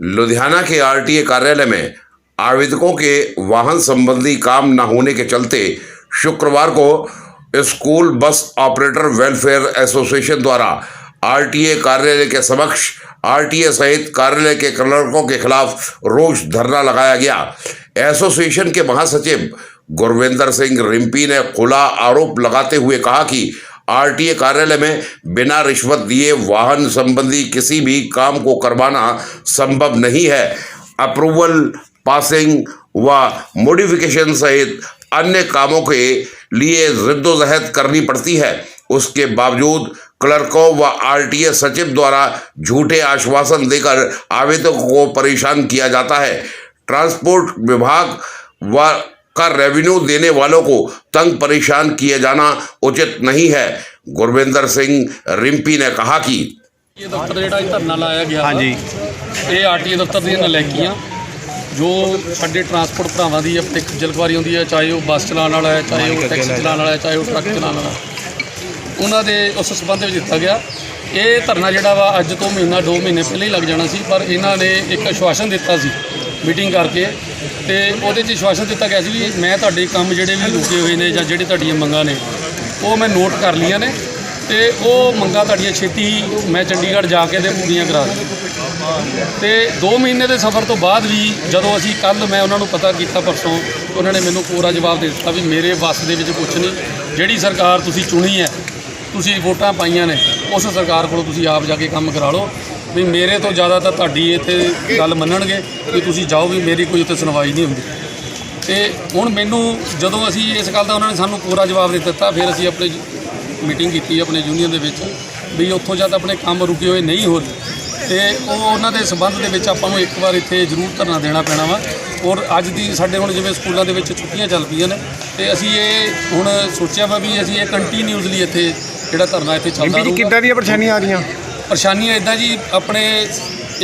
लुधियाना के आरटीए कार्यालय में आवेदकों के वाहन संबंधी काम न होने के चलते शुक्रवार को school bus operator welfare association द्वारा आरटीए कार्यालय के समक्ष आरटीए सहित कार्यालय के क्लर्कों के खिलाफ रोष धरना लगाया गया। एसोसिएशन के महासचिव गुरविंदर सिंह रिम्पी ने खुला आरोप लगाते हुए कहा कि आरटीए कार्यालय में बिना रिश्वत दिए वाहन संबंधी किसी भी काम को करवाना संभव नहीं है। अप्रूवल, पासिंग व मॉडिफिकेशन सहित अन्य कामों के लिए जिद्दोजहद करनी पड़ती है। उसके बावजूद क्लर्कों व आरटीए सचिव द्वारा झूठे आश्वासन देकर आवेदकों को परेशान किया जाता है। ट्रांसपोर्ट विभाग व का रेवेन्यू देने वालों को तंग परेशान किए जाना उचित नहीं है। गुरविंदर सिंह रिम्पी ने कहा कि ये दफ्तर जो धरना लाया गया हाँ जी ये आरटीए दफ्तर दी नलैकियां जो साडे ट्रांसपोर्ट भरावां दी अपनी खज्जलखवारी होंदी है, चाहे वो बस चलाने वाला है, चाहे वो टैक्सी चलाने वाला है, चाहे वो ट्रक चलाने वाला, उन्हां दे उस संबंध में दिता गया। ये धरना जिहड़ा वा अज तो महीना 2 महीने पहले ही लग जाना सी, पर इन्हां ने एक आश्वासन दिता सी मीटिंग करके ते ਉਹਦੇ 'ਚ आश्वासन दिता गया सी भी मैं तुहाडे काम जिहड़े भी रुके हुए ने जां जिहड़ी तुहाडीਆਂ मंगां ने वो मैं नोट कर लिया ने ते ਉਹ ਮੰਗਾਂ ਤੁਹਾਡੀਆਂ ਛੇਤੀ मैं चंडीगढ़ जाके ते पूरीਆਂ करा दी। ते 2 महीने के सफ़र तो बाद भी जदों असीं कल मैं उन्होंने पता किया परसों, उन्होंने मैनूं पूरा जवाब दे दिता भी मेरे बस दे विच कुछ नहीं, जिहड़ी सरकार तुसीं चुनी है, तुसीं वोटां पाईआं ने, उस सरकार कोलों तुसीं आप जाके काम करा लो भी मेरे तो ज़्यादा तो तुहाडी इत्थे गल मन्नणगे भी तुसीं जाओ भी मेरी कोई उत्थे सुनवाई नहीं हुंदी। ते हुण मैनूं जदों असीं इस गल दा उन्होंने सानूं पूरा जवाब दे दिता, फिर असीं अपनी मीटिंग की अपने यूनीयन के भी उत्थों जद अपने काम रुके हुए नहीं हो रहे तो उन्होंने के संबंध के आपां एक बार इत्थे जरूर धरना देना पैना वा। और अज की साडे हुण जिवें स्कूलों के छुट्टियां चल पईआं ने ते असीं ये हुण सोचिया वा भी असीं ये कंटीन्यूसली इत्थे जिहड़ा धरना इत्थे चलदा रहूगा। किद्दां दीयां परेशानियां आ रहीआं? परेशानियां इदां जी, अपने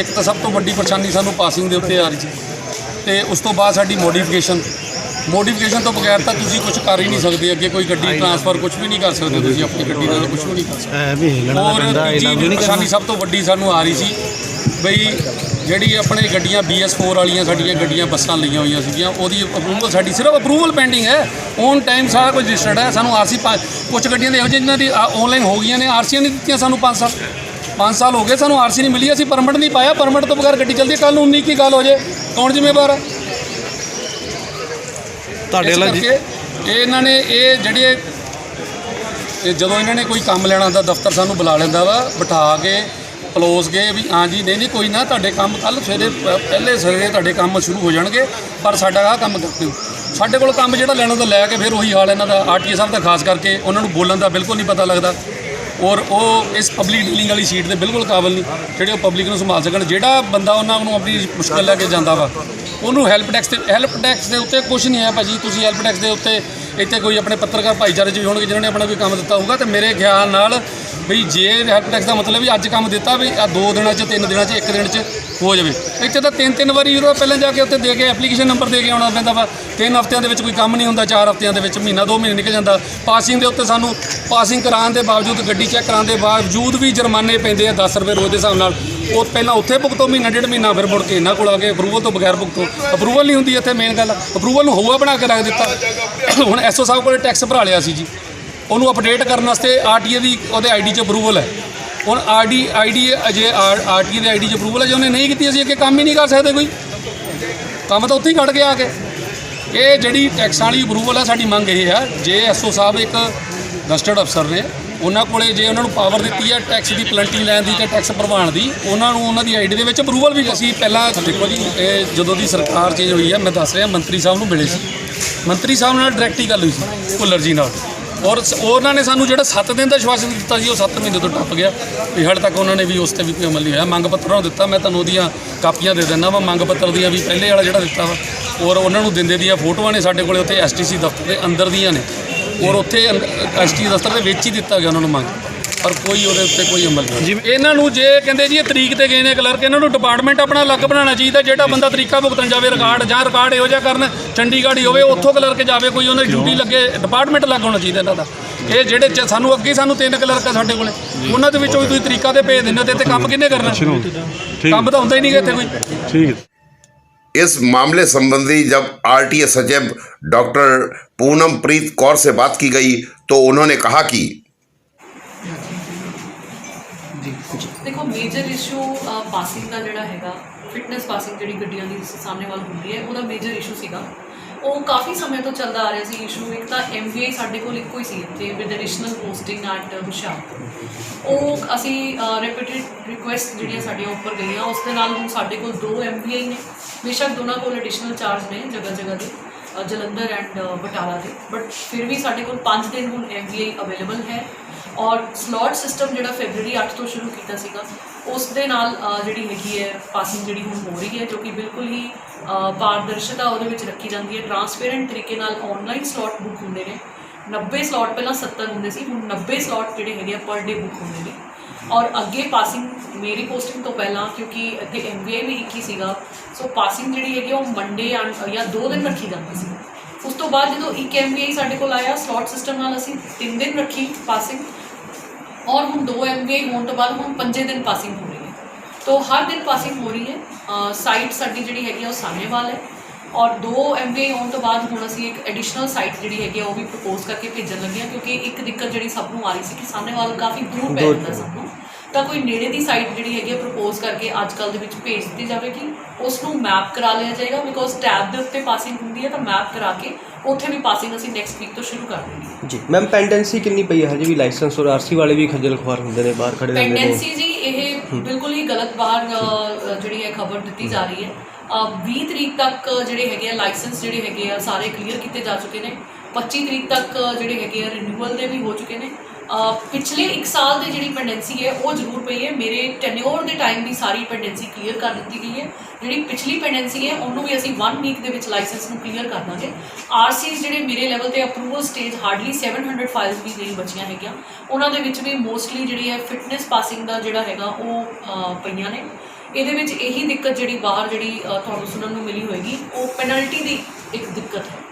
एक तो सब तो वड्डी परेशानी सानूं पासिंग के उत्ते आ रही सी ते उस तो बाद साडी मॉडिफिकेशन तो बगैर तो तुसीं कुछ कर ही नहीं सकते, अगे कोई गड्डी ट्रांसफर कुछ भी नहीं कर सकते, तुसीं अपनी गड्डी का कुछ भी नहीं कर सकते। और तीजी परेशानी सब तो वड्डी सानूं आ रही सी बई जिहड़ी अपने गड्डियां BS4 वालियां साडियां गड्डियां बसां लईआं होईआं सीगीआं, ओहदी अप्रूवल साडी सिर्फ अप्रूवल पेंडिंग है, ऑन टाइम सारा कुछ रजिस्टर्ड है। सानूं आरसी कुछ गड्डियां दे इहो जिन्हां दी ऑनलाइन हो गईआं ने, आरसी नहीं दित्तियां सानूं 5 साल हो गए, सानूं आरसी नहीं मिली, असीं परमिट नहीं पाया, परमिट तो बगैर गड्डी चलदी। कल 19 की गल हो जाए कौन जिम्मेवार है? इन्हों ने ये जड़े जो इन्होंने कोई काम लेना होंदा दफ्तर सानू बुला लेंदा वा, बिठा के पलोस के भी हाँ जी नहीं कोई ना तुहाडे काम कल सवेरे पहले सवेरे तुहाडे काम शुरू हो जाणगे, पर साडा आह काम कर दिओ। साडे कोल काम जिहड़ा लैना तो लैके फिर उही हाल इन्हां दा। आरटीए साहब दा खास करके उन्होंने बोलण दा बिल्कुल नहीं पता लगता और वो इस पब्लिक डीलिंग वाली सीट के बिल्कुल काबिल नहीं जिहड़े पब्लिक नूं संभाल सकण। जिहड़ा बंदा उन्होंने अपनी मुश्किल लैके जांदा वा उन्होंने हैल्प टैक्स के उत्ते कुछ नहीं है भाजी। तुसीं हैल्प टैक्स के उत्ते इत्थे कोई अपने पत्रकार भाईचारे भी होणगे जिन्होंने अपना कोई काम दिता होगा, तो मेरे ख्याल नाल भी जे हैल्प टैक्स का मतलब भी अज काम दिता भी 2 दिनों 3 दिनों 1 दिन हो जाए, इत्थे तो 3 वारी पहले जाके उत्ते दे के एप्लीकेशन नंबर दे के आउणा पैंदा वा। 3 हफ्तिਆਂ ਦੇ ਵਿੱਚ कोई काम नहीं होंदा, 4 हफ्तिਆਂ ਦੇ ਵਿੱਚ महीना 2 महीने निकल जाता। पासिंग के उत्ते सानूं पासिंग कराने के बावजूद गड्डी चैक कराने के बावजूद भी जुर्माने पैंदे आ 10 रुपये रोज़ के हिसाब नाल। वो पहला उत्थे भुगतो महीना 1.5 महीना, फिर मुड़ के इन्हां कोल आ के अप्रूवल तो बगैर भुगतो। अप्रूवल नहीं होंदी इत्थे मेन गल, अप्रूवल नूं हौआ बना के रख दिता। हुण SO साहब कोल टैक्स भरा लिया सी जी, उन्होंने अपडेट करने वास्ते आरटीए की वो आई डी च अप्रूवल है। हुण आईडी जे आरटीए की ID च अप्रूवल है, जो उन्हें नहीं की असीं अगे काम ही नहीं कर सकते, कोई काम तो उत्थे ही कट के आके। ये जिहड़ी टैक्सां वाली अप्रूवल है, साडी मंग ये है जे SO साहब एक गस्टड अफसर ने, उन्होंने कोले जे उन्होंने पावर दी है टैक्स की पलंटी लैन की टैक्स भरवाण की, उन्होंने ID दे विच अप्रूवल भी असीं पहला देखो जी जदों दी सरकार चेंज हुई है, मैं दस रहा मंत्री साहब नूं मिले सी, मंत्री साहब नाल डायरैक्ट ही गल हुई सी भुल्लर जी नाल, और उन्होंने सानूं जिहड़ा 7 दिन का आश्वासन दिता सी, 7 महीने तो टप गया भी हाले तक उन्होंने भी उस पर भी कोई अमल नहीं होया। मंग पत्र दिता, मैं तुहानूं ओहदियां कापियां दे दिंदा वा, मंग पत्र दियां भी पहले वाला जिहड़ा दिता वा, और उन्होंने दिंदे दियां फोटोआं ने साडे कोले उत्थे STC दफ्तर के अंदर दियां ने, और उत्थे STC दफ्तर के विच ही दिता गया उन्होंने मंग, पर कोई उहदे उत्ते कोई अमल नहीं। इन्हों जे कहते जी तरीक ते गए ने क्लर्क, इन्हों डिपार्टमेंट अपना अलग बनाना चाहिए, जिहड़ा बंदा तरीका भुगतन जाए रिकार्ड जां रिकार्ड इहो जिहा करन चंडीगढ़ ही होवे, उत्थों क्लर्क जावे, कोई उन्हें ड्यूटी लगे, डिपार्टमेंट अलग होना चाहिए इन्हां दा। ਇਹ ਜਿਹੜੇ ਸਾਨੂੰ ਅੱਗੇ ਸਾਨੂੰ 3 ਕਲਰਕ ਆ ਸਾਡੇ ਕੋਲੇ, ਉਹਨਾਂ ਦੇ ਵਿੱਚੋਂ ਵੀ ਤੁਸੀਂ ਤਰੀਕਾ ਤੇ ਭੇਜ ਦਿੰਦੇ ਹੋ, ਤੇ ਕੰਮ ਕਿਹਨੇ ਕਰਨਾ? ਕੰਮ ਤਾਂ ਹੁੰਦਾ ही नहीं ਇੱਥੇ ਕੋਈ। ठीक है। इस मामले संबंधी जब आरटीए सचिव डॉक्टर पूनम प्रीत कौर से बात की गई तो उन्होंने कहा कि देखो मेजर इशू पासिंग का जोड़ा है फिटनेस पासिंग जी गड्डियां की सामने वाल होंगी है वो मेजर इशू सीगा वो काफ़ी समय तो चलता आ रहा है इशू। एक तो MVI साढ़े को एको ही सी इत्थे with additional posting at Hoshiarpur, वो असी रिपीटेड रिक्वेस्ट जिहड़ियां साडियां उपर गई उस दे नाल हुण साडे कोल 2 MVI ने, बेशक दोनों को एडिशनल चार्ज ने जगह जगह के जलंधर एंड बटाला के, बट फिर भी साडे कोल 5 दिन हुण MVI अवेलेबल है। और स्लॉट सिस्टम जो फरवरी 8 तो शुरू किया सीगा उस दे नाल जिहड़ी हैगी है पासिंग जिहड़ी हुण हो रही है, जो कि बिल्कुल ही पारदर्शिता उहदे विच रखी जाती है, ट्रांसपेरेंट तरीके नाल ऑनलाइन स्लॉट बुक होंदे ने। 90 स्लॉट पहला 70 होंदे सी, हुण 90 स्लॉट जिहड़े हैगे पर डे बुक होंदे ने। और अगे पासिंग मेरी पोस्टिंग तो पहला क्योंकि इत्थे MVI भी एक ही सीगा, सो पासिंग जिहड़ी हैगी वो मंडे या 2 दिन रखी जाती सी। उस तो बाद जो एक MVI साडे कोल आया स्लॉट सिस्टम नाल असीं 3 दिन रखी पासिंग, और हम 2 MVI होने तो बाद हम 5 दिन पासिंग हो रही है। तो हर दिन पासिंग हो रही है। साइट साडी जिहड़ी हैगी वो सानेवाल है, और 2 MVI होने तो बाद हुण असीं एक एडिशनल साइट जिहड़ी हैगी वो भी प्रपोज करके भेजन लगे हैं, क्योंकि एक दिक्कत जिहड़ी सबनूं आ रही सी कि सानेवाल काफ़ी दूर पै जांदा सबनूं, तो कोई नेड़े की साइट जिहड़ी हैगी प्रपोज करके अजकल दे विच भेज दी जाएगी, उसनूं मैप करा लिया जाएगा। बिकॉज टैब के उत्ते पासिंग होंदी है तो मैप करा के उत्थे भी पासिंग असीं नैक्सट वीक तो शुरू कर देंगे जी। मैम पेंडेंसी कितनी पई है हजे भी लाइसेंस और RC वाले भी खज्जल खुआर होंदे ने बाहर खड़े रहंदे ने? पेंडेंसी जी ये बिल्कुल ही गलत बाहर जिहड़ी है खबर दी जा रही है। 20 तरीक तक जिहड़े हैगे लाइसेंस जिहड़े हैगे सारे क्लीयर किए जा चुके हैं। 25 तरीक तक जिहड़े हैगे रिन्यूअल दे भी हो चुके हैं। पिछले 1 साल की जी पेंडेंसी है वो जरूर पई है, मेरे टेन्योर के टाइम भी सारी पेंडेंसी क्लीयर कर दी गई है। जी पिछली पेंडेंसी है उन्होंने भी असी 1 वीक के लाइसेंस को क्लीयर कर देंगे। RCs जोड़े मेरे लैवल पर अप्रूवल स्टेज हार्डली 700 फाइल्स भी नहीं बचिया है, उन्होंने भी मोस्टली जी है फिटनेस पासिंग का जोड़ा है वो पईयां ने। ये यही दिक्कत जी बाहर जी तुहानूं सुनन नूं मिली होएगी वो पेनल्टी की एक दिक्कत है।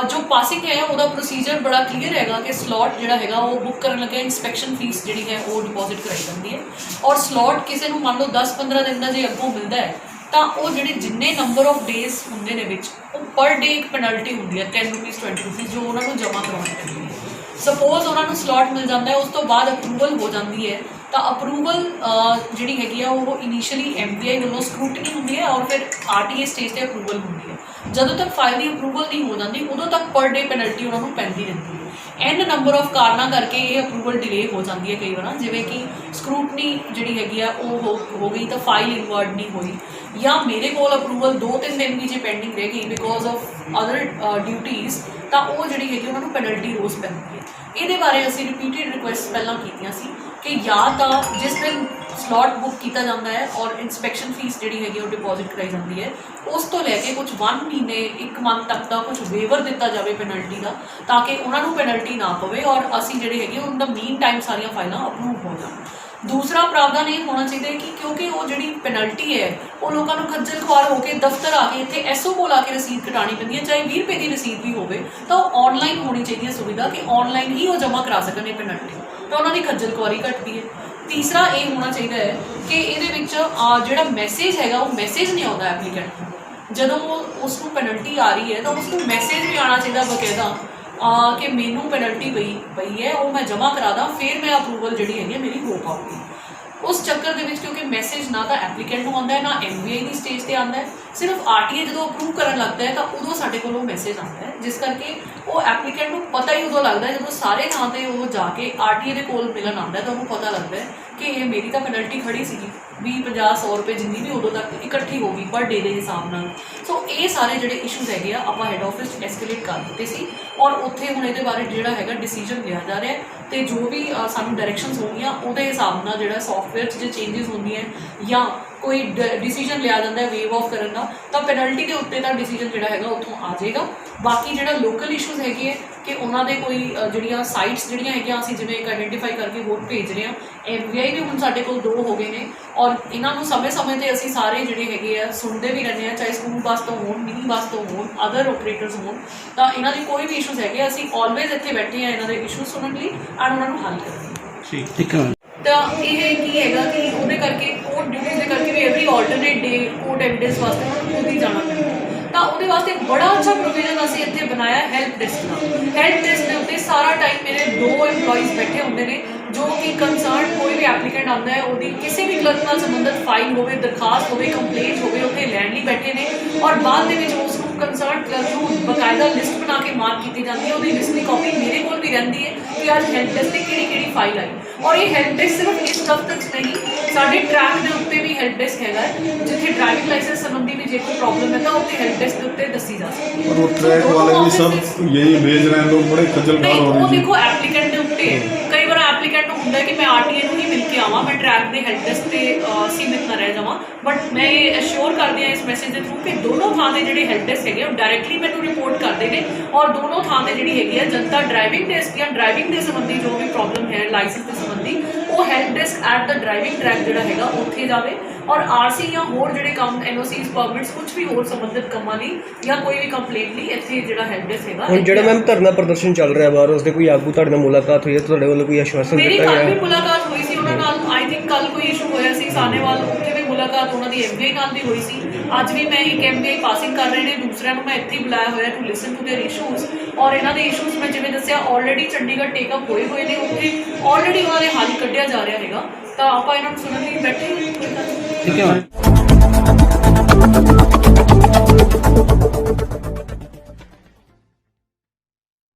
जो पासिंग है वह प्रोसीजर बड़ा क्लीयर है कि स्लॉट जोड़ा है वो बुक करने लगे इंस्पैक्शन फीस जी है वो डिपॉजिट कराई जाती है, और स्लॉट किसी को मान लो 10-15 दिन का जो अगों मिलता है तो वो जो जिन्ने नंबर ऑफ डेज होंगे ने पर डे एक पेनल्टी होंगी है 10 रुपीज़ 20 रुपीज़ जो उन्होंने जमा करवानी पैंती है। सपोज उन्होंने स्लॉट मिल जाता है उस तो बाद अप्रूवल हो जाती है, तो अप्रूवल जी हैगी वो इनिशियली MVI वालों स्क्रूटनी होंगी है और फिर RTA स्टेज पर अप्रूवल होंगी है। जदों तक फाइल की अप्रूवल नहीं हो जाती उदों तक पर डे पेनल्टी उन्होंने पैंती रहती है। N नंबर ऑफ कारणों करके ये अप्रूवल डिले हो जाती है कई बार, जिवें कि स्क्रूटनी जी हैगी वो हो गई तो फाइल इनवर्ड नहीं हुई, या मेरे को अप्रूवल 2-3 दिन भी जो पेंडिंग रह गई बिकॉज ऑफ अदर ड्यूटीज़, तो वो जी हैगी उन्होंने पेनल्टी रोज़ पैंती है। ये बारे असीं रिपीटेड रिक्वेस्ट पहलां कीतियां सी कि या तो जिस दिन स्लॉट बुक किया जाता है और इंस्पैक्शन फीस जी हैगी वो डिपॉजिट कराई जाती है, उस तो लैके कुछ 1 महीने 1 मंथ तक का कुछ वेवर दिता जाए पेनल्टी का, ताकि उन्होंने पेनल्टी ना पवे और असी जी हैगी उनका मीन टाइम सारिया फाइलां अप्रूव हो जाए। दूसरा प्रावधान ये होना चाहिए कि क्योंकि वो जी पेनल्टी है वो लोगों को खज्जल खुआर होकर दफ्तर आके इतने SO को आके रसीद कटानी पैंती है, चाहे 20 रुपये की रसीद भी हो तो ऑनलाइन होनी चाहिए सुविधा कि ऑनलाइन ही वो जमा करा सकन ये पेनल्टी, तो उन्होंने खज्जल खुआरी घटती है। तीसरा ये होना चाहिए है कि ये जोड़ा मैसेज है वो मैसेज नहीं आता एप्लीकेंट को, जदों उसको पेनल्टी आ रही है तो उसको मैसेज भी आना चाहिए बकायदा कि मैनू पेनल्टी पई है वो मैं जमा करा दा, फिर मैं अप्रूवल जी है मेरी हो पाऊगी। उस चक्कर के क्योंकि मैसेज ना तो एप्लीकेंट को आता है ना MVI की स्टेज पर आता है, सिर्फ RTA जो अप्रूव करन लगता है तो उदों साडे कोलों मैसेज आता है, जिस करके वो एप्लीकेंट को पता ही उदों लगता है जो सारे नाम से वो जाके RTA के कोल मिलन आता है तो उन्होंने पता लगता है कि ये मेरी तो पेनल्टी खड़ी सी 20-50-100 रुपये जिन्नी भी उदों तक इकट्ठी होगी पर डे के हिसाब नाल। सो ये सारे जोड़े इशूज़ है आपां हैड ऑफिस एस्केलेट कर दिते सी और उत्थे हुण इहदे बारे जिहड़ा हैगा डिसीजन लिया जा रहा है, तो जो भी सानूं डायरैक्शनस होंगियां उहदे हिसाब नाल जिहड़ा सॉफ्टवेयर जो चेंजिस होंदी है या कोई डिसीजन लिया जाता है वेव ऑफ करने का, तो पेनल्टी के उत्ते का डिसीजन जोड़ा है उत्थों आ जाएगा। बाकी जो लोकल इशूज़ है ਕਿ ਉਹਨਾਂ ਦੇ ਕੋਈ ਜਿਹੜੀਆਂ ਸਾਈਟਸ ਜਿਹੜੀਆਂ ਹੈਗੀਆਂ ਅਸੀਂ ਜਿਵੇਂ ਇੱਕ ਆਈਡੈਂਟੀਫਾਈ ਕਰਕੇ ਹੋਰ ਭੇਜ ਰਹੇ ਹਾਂ। MVI ਵੀ ਹੁਣ ਸਾਡੇ ਕੋਲ 2 ਹੋ ਗਏ ਨੇ ਔਰ ਇਹਨਾਂ ਨੂੰ ਸਮੇਂ-ਸਮੇਂ 'ਤੇ ਅਸੀਂ ਸਾਰੇ ਜਿਹੜੇ ਹੈਗੇ ਆ ਸੁਣਦੇ ਵੀ ਰਹਿੰਦੇ ਹਾਂ, ਚਾਹੇ ਸਕੂਲ ਬੱਸ ਤੋਂ ਹੋਣ, ਮਿਨੀ ਬੱਸ ਤੋਂ ਹੋਣ, ਅਦਰ ਓਪਰੇਟਰਸ ਹੋਣ, ਤਾਂ ਇਹਨਾਂ ਦੀ ਕੋਈ ਵੀ ਇਸ਼ੂਜ਼ ਹੈਗੇ ਅਸੀਂ ਆਲਵੇਜ਼ ਇੱਥੇ ਬੈਠੇ ਹਾਂ ਇਹਨਾਂ ਦੇ ਇਸ਼ੂ ਸੁਣਨ ਲਈ ਐਂਡ ਉਹਨਾਂ ਨੂੰ ਹੱਲ ਕਰਨ ਲਈ। ਠੀਕ ਹੈ। ਤਾਂ ਇਹ ਕੀ ਹੈਗਾ ਕਿ ਉਹਦੇ ਕਰਕੇ ਕੋਰਟ ਡਿਊਟੀਜ਼ ਦੇ ਕਰਕੇ ਵੀ ਐਵਰੀ ਆਲਟਰਨੇਟ ਡੇ ਕੋਰਟ ਐਵੀਡੈਂਸ ਵਾਸਤੇ ਉਹਨਾਂ ਨੂੰ ਖੁਦ ਹੀ ਜਾਣਾ ਪੈਂਦਾ। ਤਾਂ ਉਹਦੇ ਵਾਸਤੇ ਬੜਾ ਅੱਛਾ ਪ੍ਰੋਵੀਜ਼ਨ ਅਸੀਂ ਇੱਥੇ ਬਣਾਇਆ ਹੈਲਪ ਡੈਸਕ ਦਾ। ਹੈਲਪ ਡੈਸਕ ਦੇ ਉੱਤੇ ਸਾਰਾ ਟਾਈਮ ਮੇਰੇ 2 EMPLOYEES ਬੈਠੇ ਹੁੰਦੇ ਨੇ ਜੋ ਕਿ ਕੰਸਰਨ ਕੋਈ ਵੀ ਐਪਲੀਕੈਂਟ ਆਉਂਦਾ ਹੈ ਉਹਦੀ ਕਿਸੇ ਵੀ ਕਲਰਕ ਨਾਲ ਸੰਬੰਧਿਤ ਫਾਈਲ ਹੋਵੇ, ਦਰਖਾਸਤ ਹੋਵੇ, ਕੰਪਲੇਂਟ ਹੋਵੇ, ਉੱਥੇ ਲੈਣ ਲਈ ਬੈਠੇ ਨੇ ਔਰ ਬਾਅਦ ਦੇ ਵਿੱਚ ਉਸ ਨੂੰ ਕੰਸਰਨ ਕਲਰਕ ਨੂੰ ਬਕਾਇਦਾ ਲਿਸਟ ਬਣਾ ਕੇ ਮਾਰਕ ਕੀਤੀ ਜਾਂਦੀ ਹੈ। ਉਹਦੀ ਲਿਸਟ ਦੀ ਕਾਪੀ ਮੇਰੇ ਕੋਲ ਵੀ ਰਹਿੰਦੀ ਹੈ ਕਿ ਅੱਜ ਹੈਲਪ ਡੈਸਕ 'ਤੇ ਕਿਹੜੀ ਫਾਈਲ ਆਈ। ਔਰ ਇਹ ਹੈਲਪ ਡੈਸਕ ਸਿਰਫ ਇਸ ਦਫ਼ਤਰ 'ਚ ਨਹੀਂ, ਸਾਡੇ ਟਰੈਕ ਦੇ ਉੱਤੇ ਵੀ ਹੈਲਪ ਡੈਸਕ ਹੈਗਾ ਜਿੱਥੇ ਡਰਾਈਵਿੰਗ ਲਾइसेंस संबंधी भी जे कोई प्रॉब्लम है तो उत्ते हेल्प डेस्क के उत्ते दसी जा सकती है। और वो ट्रैक वाले भी सब यही भेज रहे हैं, लोग बड़े खज्जल खार हो रहे हैं। देखो एप्लीकेंट के उत्ते कई बार एप्लीकेंट ਨੂੰ ਹੁੰਦਾ ਕਿ ਮੈਂ RTA ਨੂੰ ਹੀ ਮਿਲ ਕੇ ਆਵਾਂ, ਮੈਂ ਟਰੈਕ ਦੇ ਹੈਲਪ ਡੈਸਕ ਤੇ ਸੀਮਿਤ ਨਾ ਰਹਿ ਜਾਵਾਂ, ਬਟ ਮੈਂ ਇਹ ਅਸ਼ੋਰ ਕਰਦੀ ਹਾਂ ਇਸ ਮੈਸੇਜ ਦੇ ਥਰੂ ਕਿ ਦੋਨੋਂ ਥਾਂ ਦੇ ਜਿਹੜੇ ਹੈਲਪ ਡੈਸਕ ਹੈਗੇ ਉਹ ਡਾਇਰੈਕਟਲੀ ਮੈਨੂੰ ਰਿਪੋਰਟ ਕਰਦੇ ਨੇ ਔਰ ਦੋਨੋਂ ਥਾਂ ਤੇ ਜਿਹੜੀ ਹੈਗੀ ਆ ਜਨਤਾ ਡਰਾਈਵਿੰਗ ਟੈਸਟ ਜਾਂ ਡਰਾਈਵਿੰਗ ਦੇ ਸੰਬੰਧੀ ਜੋ ਵੀ ਪ੍ਰੋਬਲਮ ਹੈ ਲਾਇਸੈਂਸ ਦੇ ਸੰਬੰਧੀ ਉਹ help desk at the driving track ਜਿਹੜਾ ਹੈਗਾ ਉੱਥੇ ਜਾਵੇ ਔਰ RC ਜਾਂ ਹੋਰ ਜਿਹੜੇ ਕੰਮ NOCs ਪਰਮਿਟਸ ਕੁਝ ਵੀ ਹੋਰ ਸੰਬੰਧਿਤ ਕੰਮਾਂ ਲਈ ਜਾਂ ਕੋਈ ਵੀ ਕੰਪਲੇਂਟ ਲਈ ਇੱਥੇ ਜਿਹੜਾ ਹੈਲਪ ਡੈਸਕ ਹੈਗਾ। ਹੁਣ ਜਿਹੜਾ ਮੈਮ ਧਰਨਾ ਪ੍ਰਦਰਸ਼ਨ ਚੱਲ ਰਿਹਾ ਬਾਹਰ ਉਸਦੇ ਕੋਈ ਆਗੂ ਤੁਹਾਡੇ ਨਾਲ ਮੁਲਾਕਾਤ ਹੋਈ ਹੈ, ਤੁਹਾਡੇ ਵੱਲੋਂ ਕੋਈ ਆਸ਼ਵਾਸਨ ਮੇਰੀ ਦਿੱਤਾ ਕੱਲ੍ਹ ਗਿਆ? ਵੀ ਮੁਲਾਕਾਤ ਹੋਈ ਸੀ ਉਹਨਾਂ ਨਾਲ। ਆਈ ਥਿੰਕ ਕੱਲ ਕੋਈ ਇਸ਼ੂ ਹੋਇਆ ਸੀ ਸਾਨੇਵਾਲ, ਉੱਥੇ ਵੀ ਮੁਲਾਕਾਤ ਉਹਨਾਂ ਦੀ MVI ਨਾਲ ਵੀ ਹੋਈ ਸੀ। ਅੱਜ ਵੀ ਮੈਂ ਇੱਕ MVI ਪਾਸਿੰਗ ਕਰ ਰਹੇ ਨੇ, ਦੂਸਰਿਆਂ ਨੂੰ ਮੈਂ ਇੱਥੇ ਹੀ ਬੁਲਾਇਆ ਹੋਇਆ to listen to their issues ਔਰ ਇਹਨਾਂ ਦੇ ਇਸ਼ੂਜ਼ ਮੈਂ ਜਿਵੇਂ ਦੱਸਿਆ ਆਲਰੇਡੀ ਚੰਡੀਗੜ੍ਹ ਟੇਕਅਪ ਹੋਏ ਨੇ, ਉੱਥੇ ਆਲਰੇਡੀ ਉਹਨਾਂ ਦੇ ਹੱਲ ਕੱਢਿਆ ਜਾ ਰਿਹਾ ਹੈਗਾ। ਤਾਂ ਆਪਾਂ ਇਹਨਾਂ ਨੂੰ ਸੁਣਨ ਲਈ ਬੈਠੇ ਹਾਂ। ਠੀਕ ਹੈ।